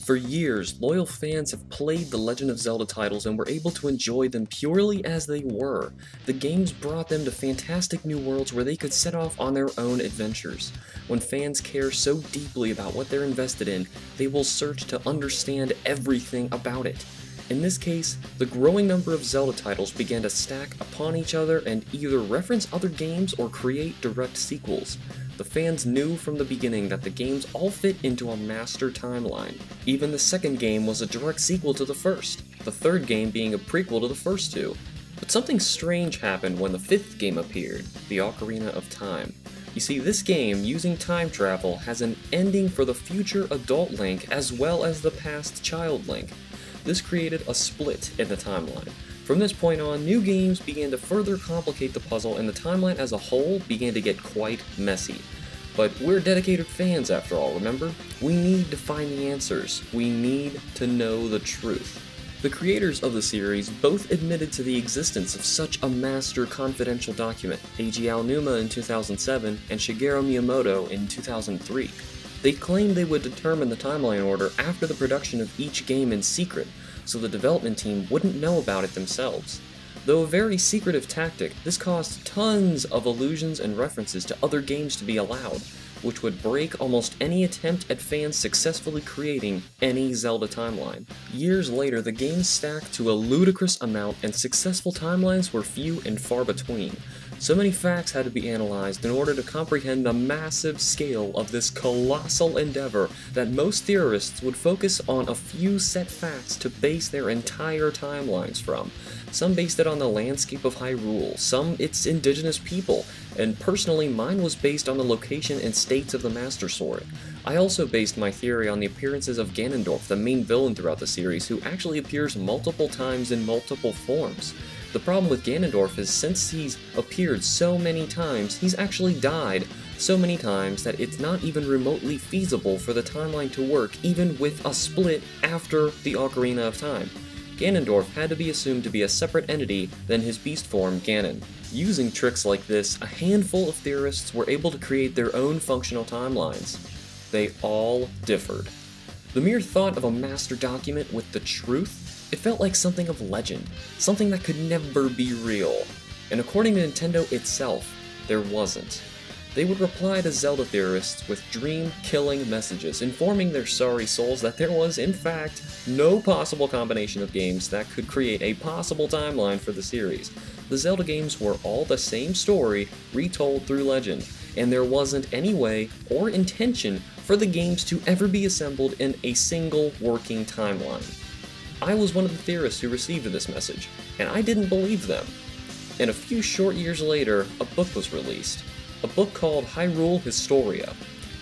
For years, loyal fans have played the Legend of Zelda titles and were able to enjoy them purely as they were. The games brought them to fantastic new worlds where they could set off on their own adventures. When fans care so deeply about what they're invested in, they will search to understand everything about it. In this case, the growing number of Zelda titles began to stack upon each other and either reference other games or create direct sequels. The fans knew from the beginning that the games all fit into a master timeline. Even the second game was a direct sequel to the first, the third game being a prequel to the first two. But something strange happened when the fifth game appeared, the Ocarina of Time. You see, this game, using time travel, has an ending for the future adult Link as well as the past child Link. This created a split in the timeline. From this point on, new games began to further complicate the puzzle and the timeline as a whole began to get quite messy. But we're dedicated fans after all, remember? We need to find the answers. We need to know the truth. The creators of the series both admitted to the existence of such a master confidential document, Eiji Aonuma in 2007 and Shigeru Miyamoto in 2003. They claimed they would determine the timeline order after the production of each game in secret, so the development team wouldn't know about it themselves. Though a very secretive tactic, this caused tons of allusions and references to other games to be allowed, which would break almost any attempt at fans successfully creating any Zelda timeline. Years later, the games stacked to a ludicrous amount and successful timelines were few and far between. So many facts had to be analyzed in order to comprehend the massive scale of this colossal endeavor that most theorists would focus on a few set facts to base their entire timelines from. Some based it on the landscape of Hyrule, some its indigenous people, and personally mine was based on the location and states of the Master Sword. I also based my theory on the appearances of Ganondorf, the main villain throughout the series, who actually appears multiple times in multiple forms. The problem with Ganondorf is since he's appeared so many times, he's actually died so many times that it's not even remotely feasible for the timeline to work even with a split after the Ocarina of Time. Ganondorf had to be assumed to be a separate entity than his beast form, Ganon. Using tricks like this, a handful of theorists were able to create their own functional timelines. They all differed. The mere thought of a master document with the truth, it felt like something of legend, something that could never be real. And according to Nintendo itself, there wasn't. They would reply to Zelda theorists with dream-killing messages, informing their sorry souls that there was, in fact, no possible combination of games that could create a possible timeline for the series. The Zelda games were all the same story, retold through legend, and there wasn't any way or intention for the games to ever be assembled in a single working timeline. I was one of the theorists who received this message, and I didn't believe them. And a few short years later, a book was released. A book called Hyrule Historia.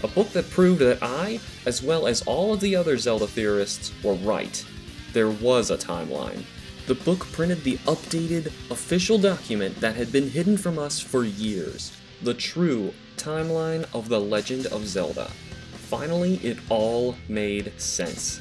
A book that proved that I, as well as all of the other Zelda theorists, were right. There was a timeline. The book printed the updated, official document that had been hidden from us for years. The true timeline of the Legend of Zelda. Finally, it all made sense.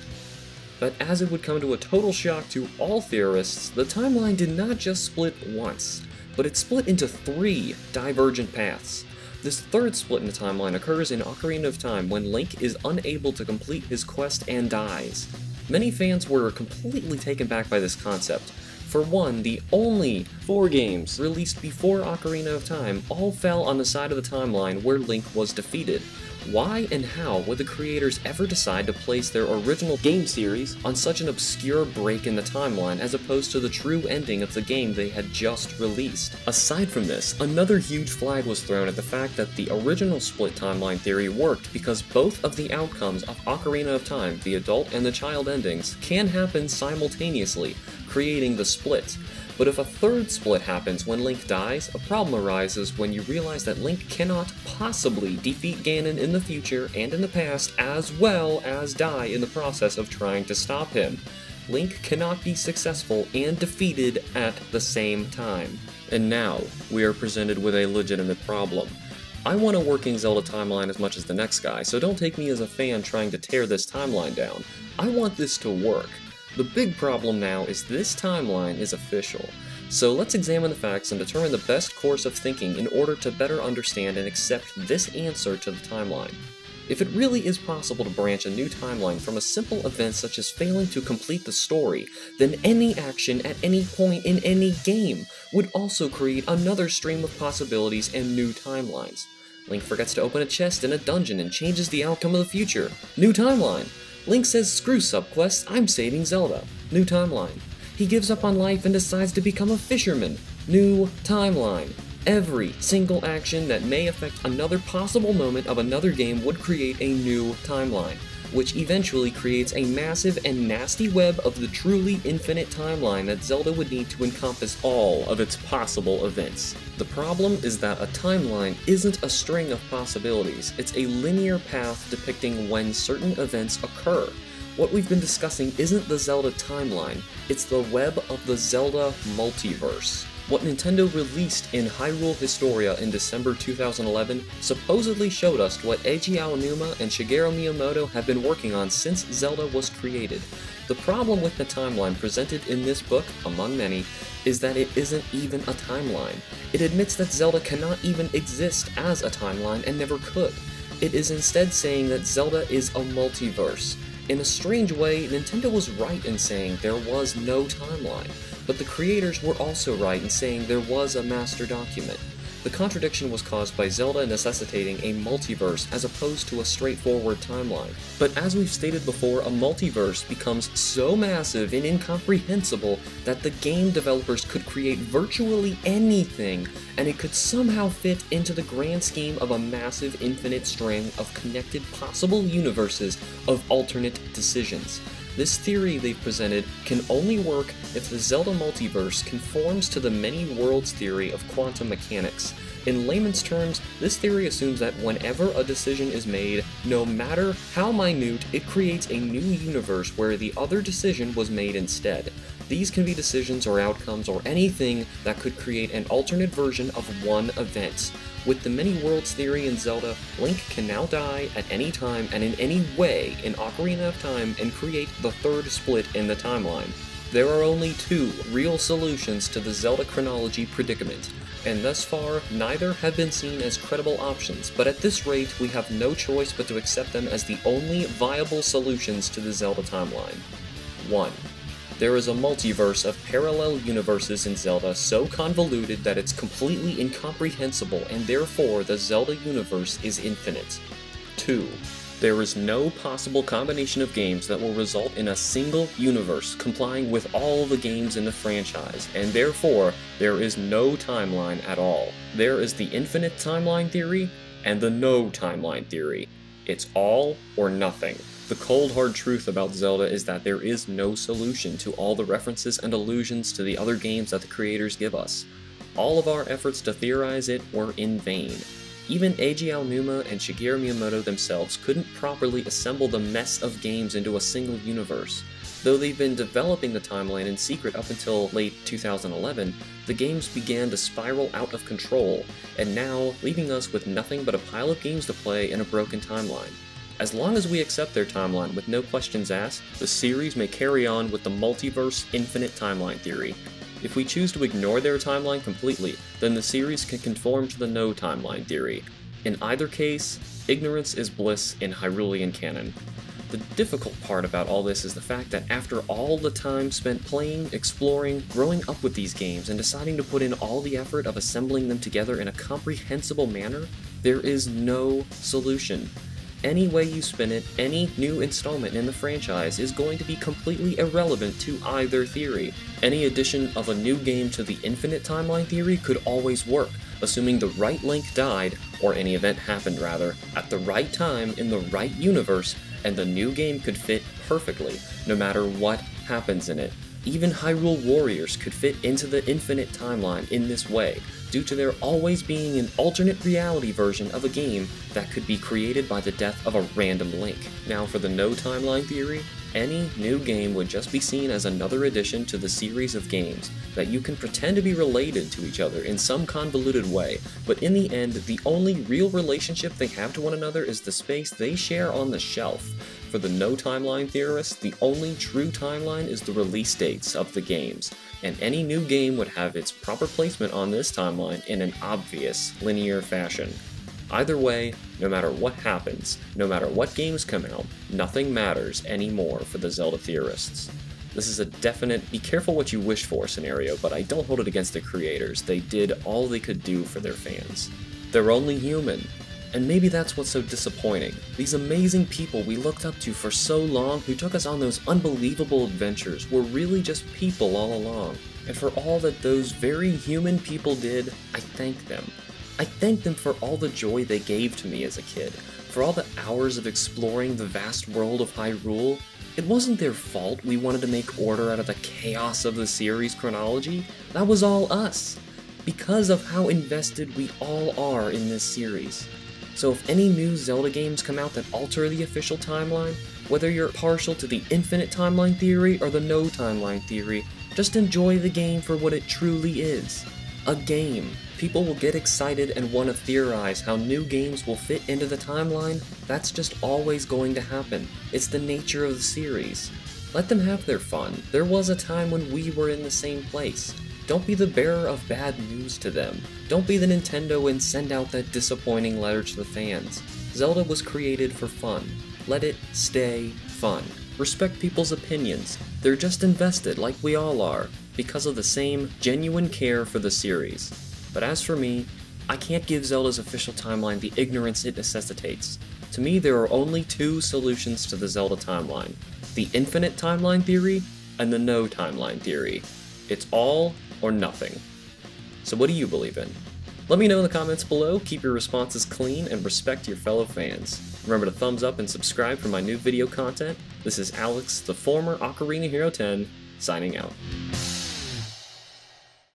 But as it would come to a total shock to all theorists, the timeline did not just split once, but it split into 3 divergent paths. This third split in the timeline occurs in Ocarina of Time when Link is unable to complete his quest and dies. Many fans were completely taken back by this concept. For one, the only 4 games released before Ocarina of Time all fell on the side of the timeline where Link was defeated. Why and how would the creators ever decide to place their original game series on such an obscure break in the timeline as opposed to the true ending of the game they had just released? Aside from this, another huge flag was thrown at the fact that the original split timeline theory worked because both of the outcomes of Ocarina of Time, the adult and the child endings, can happen simultaneously, creating the split. But if a third split happens when Link dies, a problem arises when you realize that Link cannot possibly defeat Ganon in the future and in the past as well as die in the process of trying to stop him. Link cannot be successful and defeated at the same time. And now, we are presented with a legitimate problem. I want a working Zelda timeline as much as the next guy, so don't take me as a fan trying to tear this timeline down. I want this to work. The big problem now is this timeline is official. So let's examine the facts and determine the best course of thinking in order to better understand and accept this answer to the timeline. If it really is possible to branch a new timeline from a simple event such as failing to complete the story, then any action at any point in any game would also create another stream of possibilities and new timelines. Link forgets to open a chest in a dungeon and changes the outcome of the future. New timeline. Link says, "Screw subquests, I'm saving Zelda." New timeline. He gives up on life and decides to become a fisherman. New timeline. Every single action that may affect another possible moment of another game would create a new timeline, which eventually creates a massive and nasty web of the truly infinite timeline that Zelda would need to encompass all of its possible events. The problem is that a timeline isn't a string of possibilities, it's a linear path depicting when certain events occur. What we've been discussing isn't the Zelda timeline, it's the web of the Zelda multiverse. What Nintendo released in Hyrule Historia in December 2011 supposedly showed us what Eiji Aonuma and Shigeru Miyamoto have been working on since Zelda was created. The problem with the timeline presented in this book, among many, is that it isn't even a timeline. It admits that Zelda cannot even exist as a timeline and never could. It is instead saying that Zelda is a multiverse. In a strange way, Nintendo was right in saying there was no timeline, but the creators were also right in saying there was a master document. The contradiction was caused by Zelda necessitating a multiverse as opposed to a straightforward timeline. But as we've stated before, a multiverse becomes so massive and incomprehensible that the game developers could create virtually anything, and it could somehow fit into the grand scheme of a massive infinite string of connected possible universes of alternate decisions. This theory they've presented can only work if the Zelda multiverse conforms to the many worlds theory of quantum mechanics. In layman's terms, this theory assumes that whenever a decision is made, no matter how minute, it creates a new universe where the other decision was made instead. These can be decisions or outcomes or anything that could create an alternate version of one event. With the many worlds theory in Zelda, Link can now die at any time and in any way in Ocarina of Time and create the third split in the timeline. There are only two real solutions to the Zelda chronology predicament, and thus far, neither have been seen as credible options, but at this rate, we have no choice but to accept them as the only viable solutions to the Zelda timeline. 1. There is a multiverse of parallel universes in Zelda so convoluted that it's completely incomprehensible, and therefore the Zelda universe is infinite. 2. There is no possible combination of games that will result in a single universe complying with all the games in the franchise, and therefore there is no timeline at all. There is the infinite timeline theory and the no timeline theory. It's all or nothing. The cold hard truth about Zelda is that there is no solution to all the references and allusions to the other games that the creators give us. All of our efforts to theorize it were in vain. Even Eiji Aonuma and Shigeru Miyamoto themselves couldn't properly assemble the mess of games into a single universe. Though they've been developing the timeline in secret up until late 2011, the games began to spiral out of control, and now leaving us with nothing but a pile of games to play and a broken timeline. As long as we accept their timeline with no questions asked, the series may carry on with the multiverse infinite timeline theory. If we choose to ignore their timeline completely, then the series can conform to the no timeline theory. In either case, ignorance is bliss in Hyrulean canon. The difficult part about all this is the fact that after all the time spent playing, exploring, growing up with these games, and deciding to put in all the effort of assembling them together in a comprehensible manner, there is no solution. Any way you spin it, any new installment in the franchise is going to be completely irrelevant to either theory. Any addition of a new game to the infinite timeline theory could always work, assuming the right Link died, or any event happened rather, at the right time in the right universe, and the new game could fit perfectly, no matter what happens in it. Even Hyrule Warriors could fit into the infinite timeline in this way, due to there always being an alternate reality version of a game that could be created by the death of a random Link. Now for the no timeline theory, any new game would just be seen as another addition to the series of games that you can pretend to be related to each other in some convoluted way, but in the end, the only real relationship they have to one another is the space they share on the shelf. For the no timeline theorists, the only true timeline is the release dates of the games, and any new game would have its proper placement on this timeline in an obvious, linear fashion. Either way, No matter what happens, no matter what games come out, nothing matters anymore for the Zelda theorists. This is a definite be careful what you wish for scenario, but I don't hold it against the creators. They did all they could do for their fans. They're only human. And maybe that's what's so disappointing. These amazing people we looked up to for so long who took us on those unbelievable adventures were really just people all along. And for all that those very human people did, I thank them. I thank them for all the joy they gave to me as a kid, for all the hours of exploring the vast world of Hyrule. It wasn't their fault we wanted to make order out of the chaos of the series chronology. That was all us, because of how invested we all are in this series. So if any new Zelda games come out that alter the official timeline, whether you're partial to the infinite timeline theory or the no timeline theory, just enjoy the game for what it truly is. A game. People will get excited and want to theorize how new games will fit into the timeline. That's just always going to happen. It's the nature of the series. Let them have their fun. There was a time when we were in the same place. Don't be the bearer of bad news to them. Don't be the Nintendo and send out that disappointing letter to the fans. Zelda was created for fun. Let it stay fun. Respect people's opinions. They're just invested, like we all are, because of the same genuine care for the series. But as for me, I can't give Zelda's official timeline the ignorance it necessitates. To me, there are only two solutions to the Zelda timeline: the infinite timeline theory and the no timeline theory. It's all or nothing. So what do you believe in? Let me know in the comments below, keep your responses clean, and respect your fellow fans. Remember to thumbs up and subscribe for my new video content. This is Alex, the former Ocarina Hero 10, signing out.